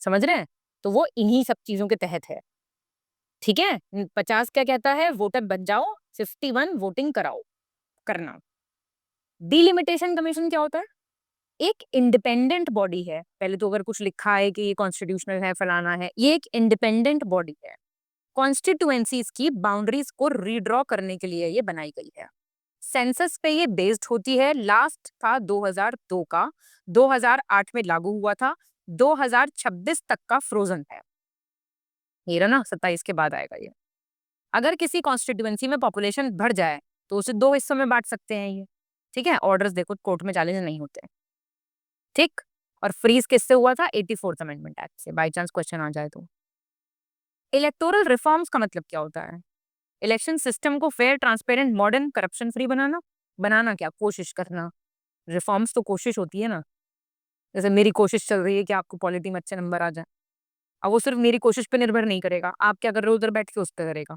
समझ रहे हैं? तो वो इन्हीं सब चीजों के तहत है, ठीक है? 50 क्या कहता है? वोटर बन जाओ, 51 वोटिंग कराओ, करना। डिलिमिटेशन कमीशन क्या होता है? एक इंडिपेंडेंट बॉडी है। पहले तो अगर कुछ लिखा है कि ये कॉन्स्टिट्यूशनल है, फलाना है, ये एक इंडिपेंडेंट बॉडी है। कॉन्स्टिट्यूएंसीज की बाउंड्रीज को रीड्रॉ करने के लिए ये बनाई गई है। सेंसस पे ये बेस्ड होती है। लास्ट था 2002 का, 2008 में लागू हुआ था, 2026 तक का फ्रोजन है। ये रहा ना, 27 के बाद आएगा ये। अगर किसी कॉन्स्टिट्यूएंसी में पॉपुलेशन बढ़ जाए तो उसे 2 हिस्सों में बांट सकते हैं ये, ठीक है? ऑर्डर्स देखो, कोर्ट में चैलेंज नहीं होते, ठीक? और फ्रीज किससे हुआ था? 84th अमेंडमेंट एक्ट से, बाई चांस क्वेश्चन आ जाए तो। इलेक्टोरल रिफॉर्म्स का मतलब क्या होता है? इलेक्शन सिस्टम को fair, transparent, modern, corruption free बनाना। बनाना क्या? कोशिश करना। रिफॉर्म्स तो कोशिश होती है ना, जैसे मेरी कोशिश चल रही है कि आपको पॉलिटी में अच्छे नंबर आ जाए। अब वो सिर्फ मेरी कोशिश पे निर्भर नहीं करेगा, आप क्या कर रहे हो उधर बैठ के उस पे करेगा।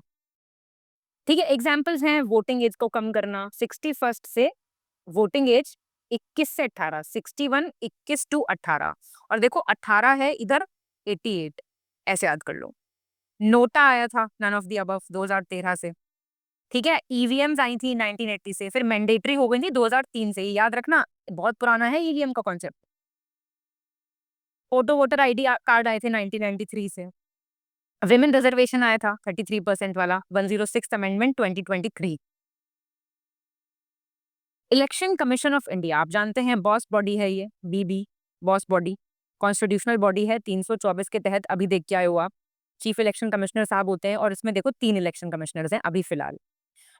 ठीक है, एग्जाम्पल्स हैं, वोटिंग एज को कम करना 61 से, वोटिंग एज 21 से 18, 61, 21 टू 18, और देखो 18 है इधर 88, ऐसे याद कर लो। नोटा आया था नन ऑफ द अबव 2013 से। ठीक है, ईवीएम्स आई थी 1980 से, फिर मैंडेटरी हो गई थी 2003 से, ये याद रखना, बहुत पुराना है ईवीएम का concept. Photo voter ID card आए थे 1993 से। विमेन रिजर्वेशन आया था 33% वाला, 106th amendment 2023। Election commission of India आप जानते हैं बॉस बॉडी है, ये बीबी बॉस बॉडी, कॉन्स्टिट्यूशनल बॉडी है, 324 के तहत अभी देख के आए हो आप। चीफ इलेक्शन कमिश्नर साहब होते हैं, और इसमें देखो 3 इलेक्शन कमिश्नर्स हैं अभी फिलहाल।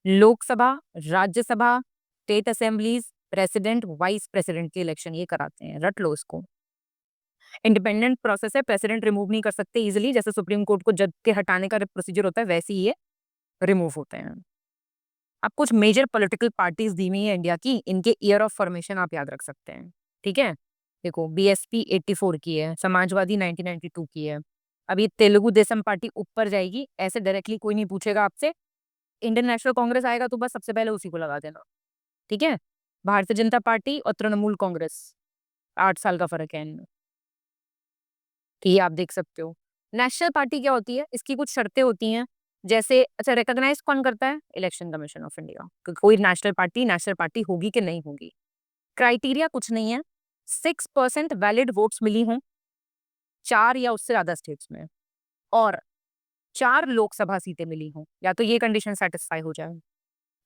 Lok Sabha, Rajya Sabha, state assemblies, president, vice president के इलेक्शन ये कराते हैं, रट लो इसको। इंडिपेंडेंट प्रोसेस है, प्रेसिडेंट रिमूव नहीं कर सकते इजिली, जैसे सुप्रीम कोर्ट को जज के हटाने का प्रोसीजर होता है वैसे ही ये रिमूव होते हैं। अब कुछ मेजर पॉलिटिकल पार्टीज दी हुई है इंडिया की, इनके ईयर ऑफ फॉर्मेशन आप याद रख सकते हैं। ठीक है, देखो बीएसपी 84 की है, समाजवादी 1992 की है, अभी तेलुगु देशम पार्टी ऊपर जाएगी, ऐसे डायरेक्टली कोई नहीं पूछेगा आपसे। इंडियन नेशनल कांग्रेस आएगा तो बस सबसे पहले उसी को लगा देना। ठीक है, भारतीय जनता पार्टी और तृणमूल कांग्रेस, 8 साल का फर्क है इनमें, कि ये आप देख सकते हो। नेशनल पार्टी क्या होती है, इसकी कुछ शर्तें होती हैं, जैसे अच्छा रिकॉग्नाइज कौन करता है, इलेक्शन कमीशन ऑफ इंडिया, कि कोई नेशनल पार्टी होगी कि नहीं होगी। क्राइटेरिया कुछ नहीं है, 6% वैलिड वोट्स मिली हों 4 या उससे ज्यादा स्टेट्स में, और 4 लोकसभा सीटें मिली हों, या तो ये कंडीशन सेटिस्फाई हो जाए।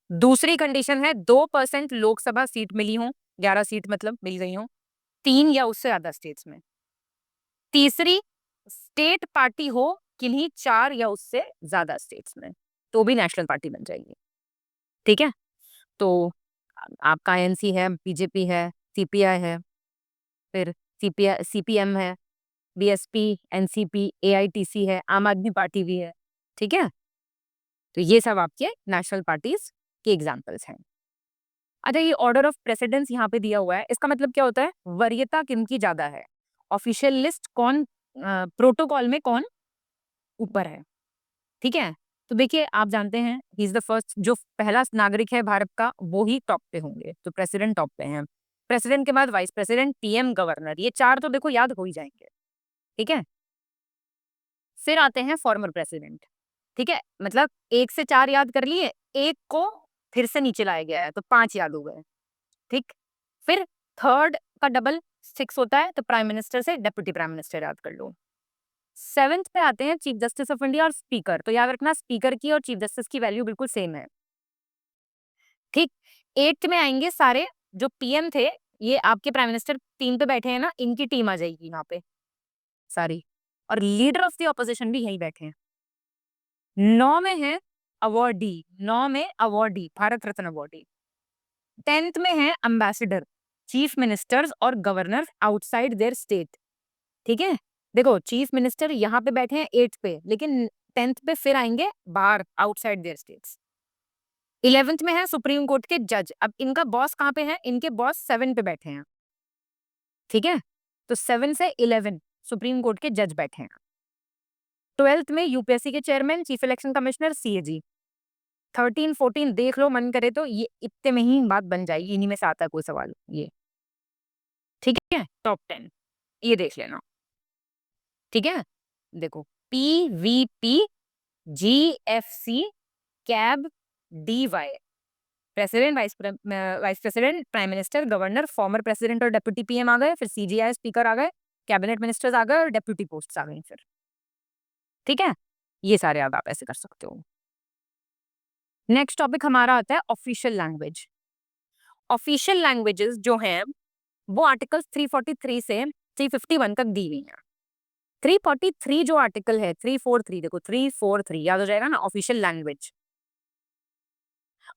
दूसरी कंडीशन है 2% लोकसभा सीट मिली हों, 11 सीट मतलब मिल गई हों 3 या उससे ज्यादा स्टेट्स में। तीसरी, स्टेट पार्टी हो किन्हीं 4 या उससे ज्यादा स्टेट्स में, तो भी नेशनल पार्टी बन जाएगी। ठीक है, तो आपका आईएनसी है, बीजेपी है, सीपीआई है, फिर सीपीएम है, बीएसपी, एनसीपी, एआईटीसी है, आम आदमी पार्टी भी है। ठीक है, तो ये सब आपके नेशनल पार्टीज के एग्जाम्पल्स हैं। अच्छा, ये ऑर्डर ऑफ प्रेसिडेंस यहाँ पे दिया हुआ है, इसका मतलब क्या होता है, वरीयता किनकी ज्यादा है, ऑफिशियल लिस्ट कौन, प्रोटोकॉल में कौन ऊपर है। ठीक है, तो देखिए आप जानते हैं ही इज द फर्स्ट, जो पहला नागरिक है भारत का वो ही टॉप पे होंगे, तो प्रेसिडेंट टॉप पे हैं। प्रेसिडेंट के बाद वाइस प्रेसिडेंट, पीएम, गवर्नर, ये 4 तो देखो याद हो ही जाएंगे। ठीक है, फिर आते हैं फॉर्मर प्रेसिडेंट। ठीक है, मतलब 1 से 4 याद कर लिए, एक को फिर से नीचे लाया गया है तो 5 याद हो गए। ठीक, फिर थर्ड का डबल 6 होता है, तो प्राइम मिनिस्टर से डेप्यूटी प्राइम मिनिस्टर याद कर लो। 7th पे आते हैं चीफ जस्टिस ऑफ इंडिया और स्पीकर, तो याद रखना स्पीकर की और चीफ जस्टिस की वैल्यू बिल्कुल सेम है। ठीक, 8th में आएंगे सारे जो पीएम थे, ये आपके प्राइम मिनिस्टर 3 पे बैठे हैं ना, इनकी टीम आ जाएगी यहाँ पे सारी, और लीडर ऑफ द ऑपोजिशन भी यहीं बैठे हैं। 9 में है अवार्डी, 9 में awardee, Bharat Ratna awardee. 10th में है अम्बेसडर, चीफ मिनिस्टर्स और गवर्नर आउटसाइड देयर स्टेट। ठीक है, देखो चीफ मिनिस्टर यहाँ पे बैठे हैं 8th पे, लेकिन 10th पे फिर आएंगे बाहर आउटसाइड देयर स्टेट्स। 11th में है सुप्रीम कोर्ट के जज, अब इनका बॉस कहाँ पे है, इनके बॉस 7 पे बैठे हैं। ठीक है, तो 7 से 11 सुप्रीम कोर्ट के जज बैठे हैं। 12th में यूपीएससी के chairman, chief election commissioner, CAG. 13 14 देख लो मन करे तो, ये इतने में ही बात बन जाएगी, इन्हीं में से आता है कोई सवाल ये। ठीक है, टॉप 10 ये देख लेना। ठीक है, देखो PVP, GFC, cab, DY, president, vice president, prime minister, governor, former president और डेप्यूटी पीएम आ गए, फिर सीजीआई स्पीकर आ गए, कैबिनेट मिनिस्टर्स आ गए और डेप्यूटी पोस्ट आ गई फिर। ठीक है, ये सारे आप ऐसे कर सकते हो। नेक्स्ट टॉपिक हमारा आता है ऑफिशियल लैंग्वेज। ऑफिशियल लैंग्वेजेस जो हैं वो आर्टिकल 343 से 351 तक दी हुई हैं। 343 जो आर्टिकल है, 343, देखो 343 याद हो जाएगा ना, ऑफिशियल लैंग्वेज।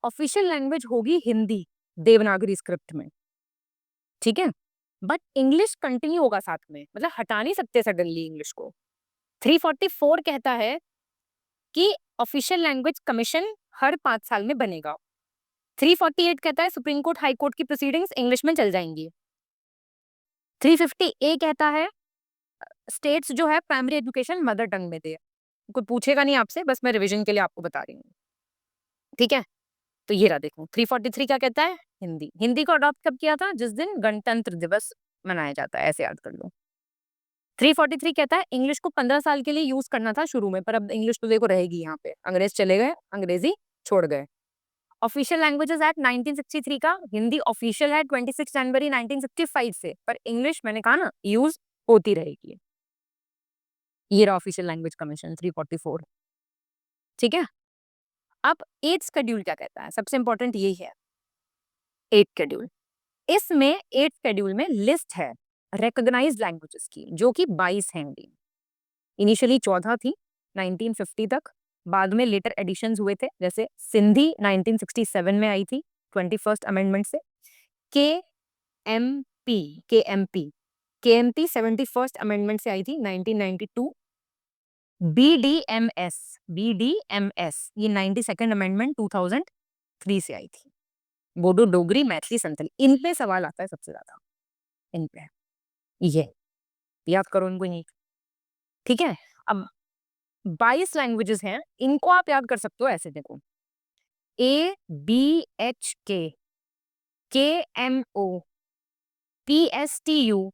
ऑफिशियल लैंग्वेज होगी हिंदी देवनागरी स्क्रिप्ट में। ठीक है, बट इंग्लिश कंटिन्यू होगा साथ में, मतलब हटा नहीं सकते सडनली इंग्लिश को। 344 कहता है कि ऑफिशियल लैंग्वेज कमीशन हर 5 साल में बनेगा। 348 कहता है सुप्रीम कोर्ट हाई कोर्ट की प्रोसीडिंग्स इंग्लिश में चल जाएंगी। 350 ए कहता है स्टेट्स जो है प्राइमरी एजुकेशन मदर टंग में दे। कोई पूछेगा नहीं आपसे, बस मैं रिवीजन के लिए आपको बता रही हूँ, ठीक है। तो ये रहा देखो 343 क्या कहता है, हिंदी। हिंदी को अडॉप्ट कब किया था, जिस दिन गणतंत्र दिवस मनाया जाता है, ऐसे याद कर लो। 343 कहता है इंग्लिश को 15 साल के लिए यूज करना था शुरू में, पर अब इंग्लिश तो देखो रहेगी यहाँ पे, अंग्रेज चले गए, अंग्रेजी छोड़ गए। ऑफिशियल लैंग्वेजेस एक्ट 1963 का हिंदी ऑफिशियल है 26 जनवरी 1965 से, पर इंग्लिश मैंने कहा ना यूज होती रहेगी। ये रहा ऑफिशियल लैंग्वेज कमीशन 344, ठीक है। अब 8 शेड्यूल क्या कहता है, सबसे इंपॉर्टेंट यही है 8 शेड्यूल। इसमें 8 शेड्यूल में लिस्ट है रिकॉग्नाइज्ड लैंग्वेजेस की, जो कि 22 हैं। इनिशियली 14 थी 1950 तक, बाद में लेटर एडिशंस हुए थे, जैसे सिंधी 1967 में आई थी 21st अमेंडमेंट से। के एम पी के एम पी के एम पी 71st अमेंडमेंट से आई थी 1992। बी डी एम एस ये 92nd अमेंडमेंट 2003 से आई थी। बोडो, डोगरी, मैथिली, संथाली, इन पे सवाल आता है सबसे ज्यादा, इन पे ये याद करो इनको, नहीं, ठीक है। अब 22 लैंग्वेजेस हैं, इनको आप याद कर सकते हो ऐसे, देखो ABHK KMO PSTU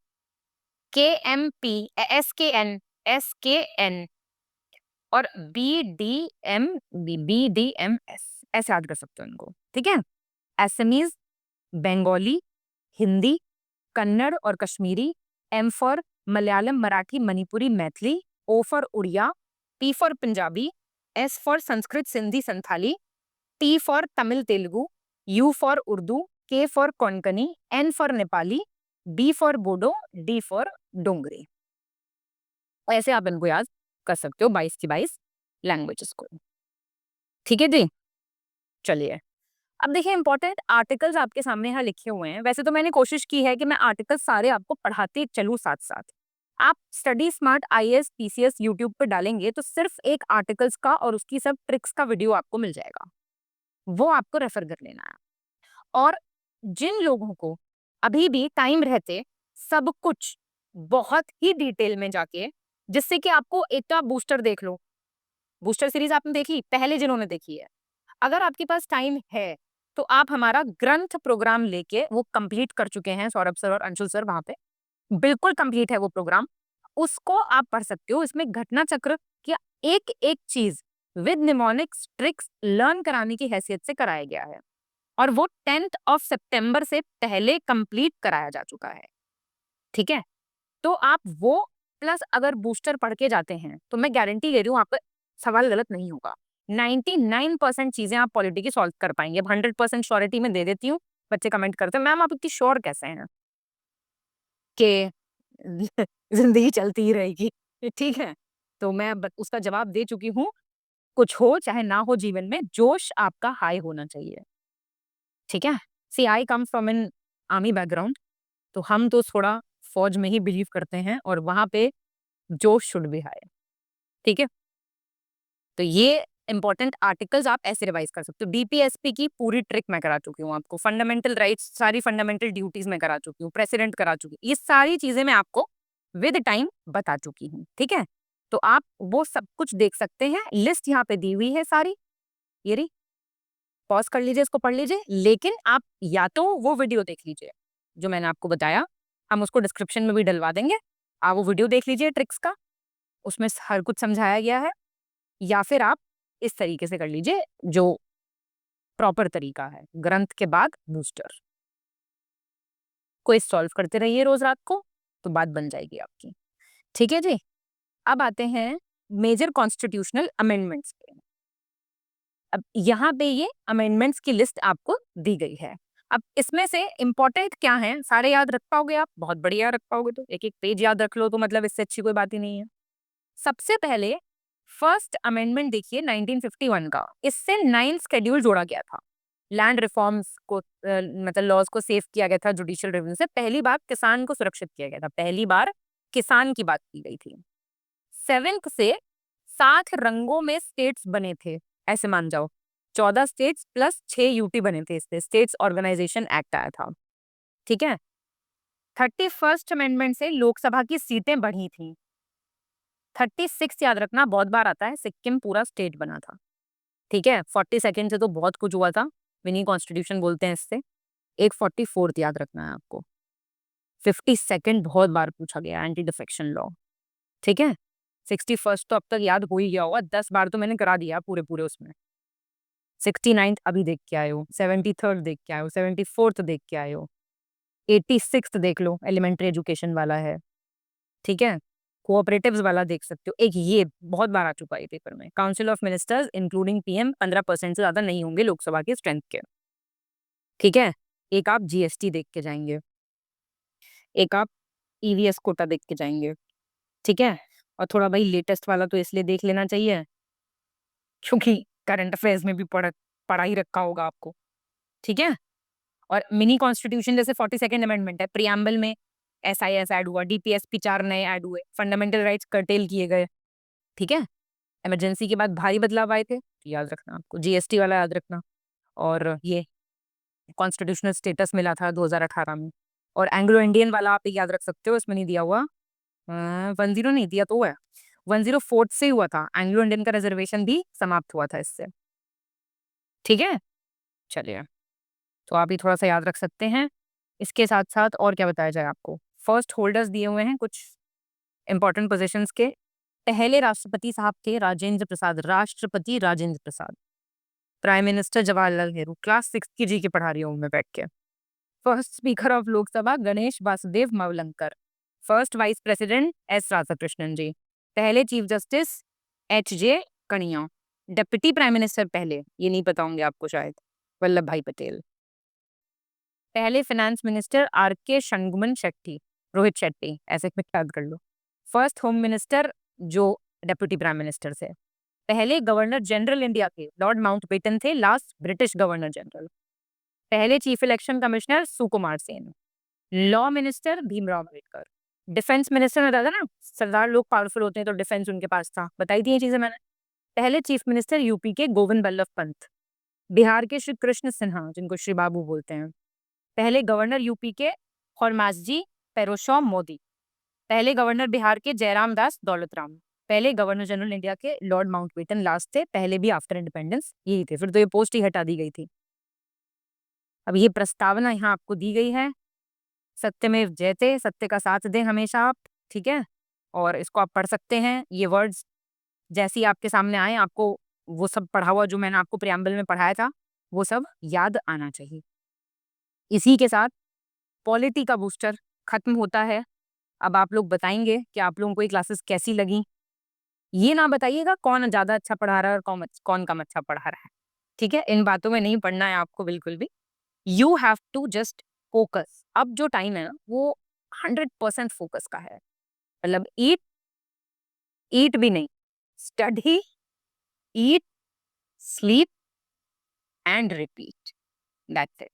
KMP SKN SKN और BDMS, ऐसे याद कर सकते हो इनको, ठीक है। असमीज, बंगाली, हिंदी, कन्नड़ और Kashmiri, M for Malayalam, Marathi, Manipuri, Maithili, O for Oriya, P for Punjabi, S for Sanskrit, Sindhi, Santhali, T for Tamil, Telugu, U for Urdu, K for Konkani, N for Nepali, B for Bodo, D for Dogri. और ऐसे आप इनको याद कर सकते हो 22 की 22 लैंग्वेजेस को, ठीक है जी। चलिए अब देखिए इंपॉर्टेंट आर्टिकल्स आपके सामने यहाँ लिखे हुए हैं। वैसे तो मैंने कोशिश की है कि मैं आर्टिकल्स सारे आपको पढ़ाते चलूँ साथ साथ। आप study smart IAS PCS YouTube पर डालेंगे तो सिर्फ एक आर्टिकल्स का और उसकी सब ट्रिक्स का वीडियो आपको मिल जाएगा, वो आपको रेफर कर लेना है। और जिन लोगों को अभी भी टाइम रहते सब कुछ बहुत ही डिटेल में जाके, जिससे कि आपको एक तो आप बूस्टर देख लो, बूस्टर सीरीज आपने देखी पहले जिन्होंने देखी है, अगर आपके पास टाइम है तो आप हमारा ग्रंथ प्रोग्राम लेके वो कंप्लीट कर चुके हैं सौरभ सर और अंशुल सर, वहां पे बिल्कुल कंप्लीट है वो प्रोग्राम, उसको आप पढ़ सकते हो। इसमें घटना चक्र की एक एक चीज विद निमोनिक्स ट्रिक्स लर्न कराने की हैसियत से कराया गया है, और वो 10 सितंबर से पहले कंप्लीट कराया जा चुका है, ठीक है। तो आप वो प्लस अगर बूस्टर पढ़ के जाते हैं तो मैं गारंटी दे रही हूँ आपका सवाल गलत नहीं होगा। 99% चीजें आप पॉलिटी की सॉल्व कर पाएंगे। 100% श्योरिटी में दे देती हूँ। बच्चे कमेंट करते हैं मैम आप इतनी श्योर कैसे हैं कि जिंदगी चलती ही रहेगी, ठीक है। तो मैं उसका जवाब दे चुकी हूँ, कुछ हो चाहे ना हो जीवन में जोश आपका हाई होना चाहिए, ठीक है। See I come from an army background, तो हम तो थोड़ा फौज में ही बिलीव करते हैं और वहां पे जोश शुड बी हाई, ठीक है। तो ये इंपॉर्टेंट आर्टिकल्स आप ऐसे रिवाइज कर सकते हो। DPSP की पूरी ट्रिक मैं करा चुकी हूँ आपको, फंडामेंटल राइट्स सारी फंडामेंटल ड्यूटीज में करा चुकी हूँ, प्रेसिडेंट करा चुकी हूँ, ये सारी चीजें मैं आपको विद टाइम बता चुकी हूँ, ठीक है। तो आप वो सब कुछ देख सकते हैं, लिस्ट यहाँ पे दी हुई है सारी, ये रही, पॉज कर लीजिए, इसको पढ़ लीजिए, लेकिन आप या तो वो वीडियो देख लीजिए जो मैंने आपको बताया, हम उसको डिस्क्रिप्शन में भी डलवा देंगे, आप वो वीडियो देख लीजिए ट्रिक्स का, उसमें हर कुछ समझाया गया है, या फिर आप इस तरीके से कर लीजिए जो प्रॉपर तरीका है, ग्रंथ के बाद बूस्टर को सॉल्व करते रहिए रोज रात को, तो बात बन जाएगी आपकी, ठीक है जी। अब आते हैं मेजर कॉन्स्टिट्यूशनल अमेंडमेंट्स पे। अब यहाँ पे ये अमेंडमेंट्स की लिस्ट आपको दी गई है। अब इसमें से इंपॉर्टेंट क्या है, सारे याद रख पाओगे आप, बहुत बढ़िया रख पाओगे, तो एक एक पेज याद रख लो तो मतलब इससे अच्छी कोई बात ही नहीं है। सबसे पहले फर्स्ट अमेंडमेंट देखिए 1951 का, इससे 9 शेड्यूल जोड़ा गया था, लैंड रिफॉर्म्स को मतलब लॉज को सेव किया गया था, जुडिशियल रिव्यू से पहली बार किसान को सुरक्षित किया गया था, पहली बार किसान की बात की गई थी। 7th से 7 रंगों में स्टेट्स बने थे, ऐसे मान जाओ, 14 स्टेट्स प्लस 6 यूटी बने थे इससे, स्टेट्स ऑर्गेनाइजेशन एक्ट आया था। ठीक है, 31st अमेंडमेंट से लोकसभा की सीटें बढ़ी थी। 36 याद रखना, बहुत बार आता है, सिक्किम पूरा स्टेट बना था। ठीक है, 42nd से तो बहुत कुछ हुआ था, मिनी कॉन्स्टिट्यूशन बोलते हैं इससे। एक 44th याद रखना है आपको। 52nd बहुत बार पूछा गया, एंटी डिफेक्शन लॉ। ठीक है, 61st तो अब तक याद हो ही गया होगा, 10 बार तो मैंने करा दिया पूरे पूरे उसमें। 69th अभी देख के आए हो, 73rd देख के आए हो, 74th देख के आए हो, 86th देख लो, एलिमेंट्री एजुकेशन वाला है। ठीक है, कोऑपरेटिव्स वाला देख सकते हो। एक ये बहुत बार आ चुका है पेपर में, council of ministers including PM 15% से ज्यादा नहीं होंगे लोकसभा की स्ट्रेंथ के। ठीक है, एक आप जीएसटी देख के जाएंगे, एक आप ईवीएस कोटा देख के जाएंगे। ठीक है, और थोड़ा भाई लेटेस्ट वाला तो इसलिए देख लेना चाहिए क्योंकि करंट अफेयर्स में भी पढ़ा ही रखा होगा आपको। ठीक है, और मिनी कॉन्स्टिट्यूशन जैसे 42nd अमेंडमेंट है, प्रियम्बल में एसआईएस ऐड हुआ, डीपीएसपी 4 नए ऐड हुए, फंडामेंटल राइट्स कर्टेल किए गए। ठीक है, इमरजेंसी के बाद भारी बदलाव आए थे, तो याद रखना आपको, जीएसटी वाला याद रखना। और ये कॉन्स्टिट्यूशनल स्टेटस मिला था 2018 में। और एंग्लो इंडियन वाला आप याद रख सकते हो, इसमें नहीं दिया हुआ, 10 नहीं दिया तो है, 104 से हुआ था, एंग्लो इंडियन का रिजर्वेशन भी समाप्त हुआ था इससे। ठीक है, चलिए, तो आप भी थोड़ा सा याद रख सकते हैं। इसके साथ साथ और क्या बताया जाए आपको, फर्स्ट होल्डर्स दिए हुए हैं कुछ इंपॉर्टेंट पोजीशंस के। पहले राष्ट्रपति साहब थे राजेंद्र प्रसाद, राष्ट्रपति Rajendra Prasad. Prime minister Jawaharlal Nehru, class 6 की जी के पढ़ा रही हूँ मैं बैठ के। First speaker of Lok Sabha Ganesh Vasudev Mavalankar. First vice president S Radhakrishnan ji. पहले चीफ जस्टिस एच जे कनिया। डिप्टी प्राइम मिनिस्टर पहले, ये नहीं पता होंगे आपको शायद, वल्लभ भाई पटेल। पहले फाइनेंस मिनिस्टर आर के शंगुमन शेट्टी, रोहित शेट्टी, ऐसे में याद कर लो। फर्स्ट होम मिनिस्टर जो डेप्यूटी प्राइम मिनिस्टर से। पहले गवर्नर जनरल इंडिया के लॉर्ड माउंटबेटन थे, लास्ट ब्रिटिश गवर्नर जनरल। पहले chief election commissioner Sukumar Sen. Law minister Bhimrao Ambedkar. Defence minister में बताया था ना, सरदार लोग पावरफुल होते हैं तो डिफेंस उनके पास था, बताई थी ये चीजें मैंने। पहले चीफ मिनिस्टर यूपी के गोविंद बल्लभ पंत। बिहार के श्री कृष्ण सिन्हा, जिनको श्री बाबू बोलते हैं। पहले गवर्नर यूपी के हरमासजी पेरोशॉम मोदी। पहले गवर्नर बिहार के जयराम दास दौलत राम। पहले गवर्नर जनरल इंडिया के लॉर्ड माउंटबेटन लास्ट थे, पहले भी आफ्टर इंडिपेंडेंस यही थे, फिर तो ये पोस्ट ही हटा दी गई थी। अब ये प्रस्तावना यहाँ आपको दी गई है, सत्यमेव जयते, सत्य का साथ दें हमेशा आप। ठीक है, और इसको आप पढ़ सकते हैं, ये वर्ड्स जैसे ही आपके सामने आए, आपको वो सब पढ़ा हुआ जो मैंने आपको प्रियम्बल में पढ़ाया था वो सब याद आना चाहिए। इसी के साथ पॉलिटी का बूस्टर खत्म होता है। अब आप लोग बताएंगे कि आप लोगों को ये क्लासेस कैसी लगी। ये ना बताइएगा कौन ज्यादा अच्छा पढ़ा रहा है और कौन कम अच्छा पढ़ा रहा है। ठीक है, इन बातों में नहीं पढ़ना है आपको बिल्कुल भी। You have to just focus. अब जो टाइम है ना वो 100% फोकस का है। मतलब ईट ईट भी नहीं, study, eat, sleep and repeat, that's it.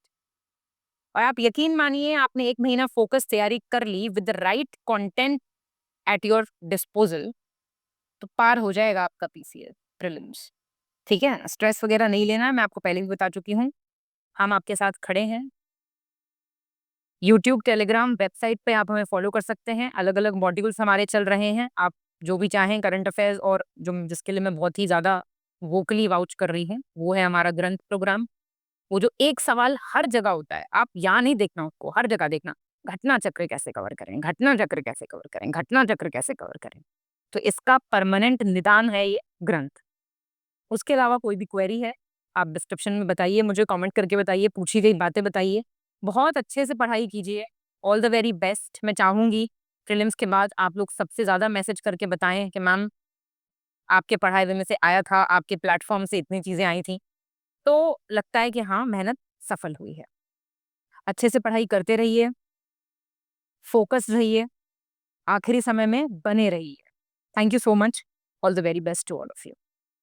और आप यकीन मानिए, आपने 1 महीना फोकस तैयारी कर ली with the right content at your disposal, तो पार हो जाएगा आपका पीसीएस प्रीलिम्स। ठीक है, स्ट्रेस वगैरह नहीं लेना है, मैं आपको पहले भी बता चुकी हूँ, हम आपके साथ खड़े हैं। यूट्यूब, टेलीग्राम, वेबसाइट पे आप हमें फॉलो कर सकते हैं, अलग अलग मॉड्यूल्स हमारे चल रहे हैं, आप जो भी चाहें करंट अफेयर्स, और जो जिसके लिए मैं बहुत ही ज़्यादा वोकली वाउच कर रही हूँ वो है हमारा ग्रंथ प्रोग्राम। वो जो एक सवाल हर जगह होता है, आप यहाँ नहीं देखना उसको, हर जगह देखना, घटना चक्र कैसे कवर करें, घटना चक्र कैसे कवर करें, घटना चक्र कैसे कवर करें। तो इसका परमानेंट निदान है ये ग्रंथ। उसके अलावा कोई भी क्वेरी है आप डिस्क्रिप्शन में बताइए, मुझे कमेंट करके बताइए, पूछी गई बातें बताइए। बहुत अच्छे से पढ़ाई कीजिए। All the very best. मैं चाहूँगी प्रीलिम्स के बाद आप लोग सबसे ज़्यादा मैसेज करके बताएं कि मैम आपके पढ़ाए हुए में से आया था, आपके प्लेटफॉर्म से इतनी चीज़ें आई थी, तो लगता है कि हाँ मेहनत सफल हुई है। अच्छे से पढ़ाई करते रहिए, फोकस रहिए, आखिरी समय में बने रहिए। Thank you so much. All the very best to all of you.